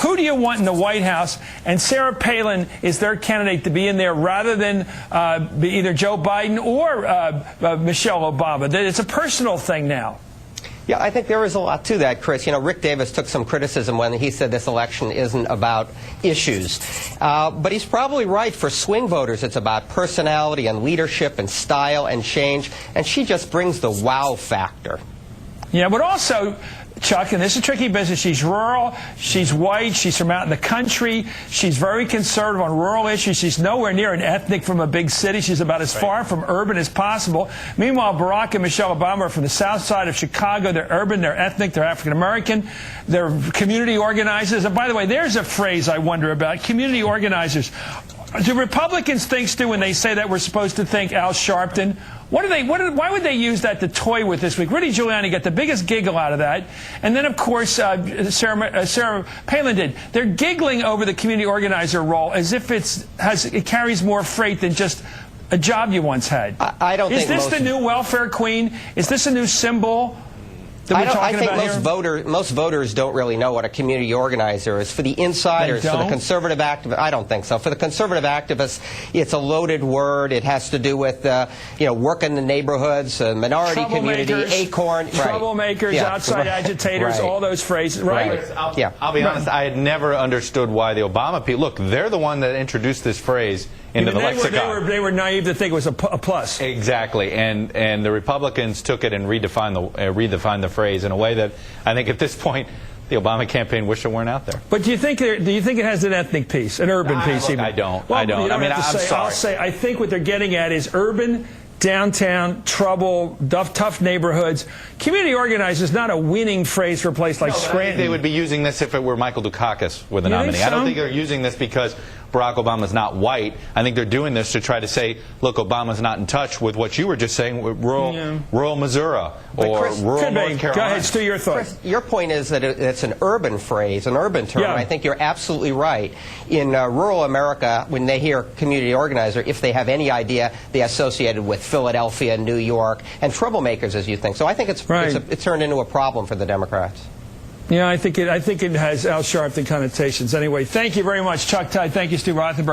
who do you want in the White House? And Sarah Palin is their candidate to be in there rather than be either Joe Biden or Michelle Obama. It's a personal thing now. Yeah, I think there is a lot to that, Chris. You know, Rick Davis took some criticism when he said this election isn't about issues. But he's probably right. For swing voters, it's about personality and leadership and style and change. And she just brings the wow factor. Yeah, but also, Chuck, and this is a tricky business, she's rural, she's white, she's from out in the country, she's very conservative on rural issues, she's nowhere near an ethnic from a big city, she's about as far from urban as possible. Meanwhile, Barack and Michelle Obama are from the south side of Chicago, they're urban, they're ethnic, they're African American, they're community organizers. And by the way, there's a phrase I wonder about, community organizers. Do Republicans think, Stu, when they say that we're supposed to think Al Sharpton? Why would they use that to toy with this week? Rudy Giuliani got the biggest giggle out of that. And then, of course, Sarah Palin did. They're giggling over the community organizer role as if it carries more freight than just a job you once had. I don't think Is this the new welfare queen? Is this a new symbol? I think most voters don't really know what a community organizer is. For the insiders, for the conservative activists, I don't think so. For the conservative activists, it's a loaded word. It has to do with work in the neighborhoods, minority community, acorn, troublemakers, outside agitators, all those phrases, right? I'll be honest. I had never understood why the Obama people. Look, they're the one that introduced this phrase into the lexicon. They were naive to think it was a plus. Exactly, and the Republicans took it and redefined the phrase in a way that I think at this point the Obama campaign wished it weren't out there. But do you think it has an ethnic piece, an urban piece? Look, even? I don't. Well, I don't. I mean, I'm sorry. I think what they're getting at is urban, downtown, trouble, tough neighborhoods. Community organizer is not a winning phrase for a place like Scranton. I think they would be using this if it were Michael Dukakis with the nominee. I don't think they're using this because Barack Obama's not white. I think they're doing this to try to say, look, Obama's not in touch with what you were just saying, with rural Missouri or rural North Carolina. Go ahead, Stu, your thought. Chris, your point is that it's an urban phrase, an urban term. I think you're absolutely right. In rural America, when they hear community organizer, if they have any idea, they associate it with Philadelphia, New York, and troublemakers, as you think. So I think it's turned into a problem for the Democrats. Yeah, I think it has Al Sharpton connotations. Anyway, thank you very much, Chuck, Todd. Thank you, Stu Rothenberg.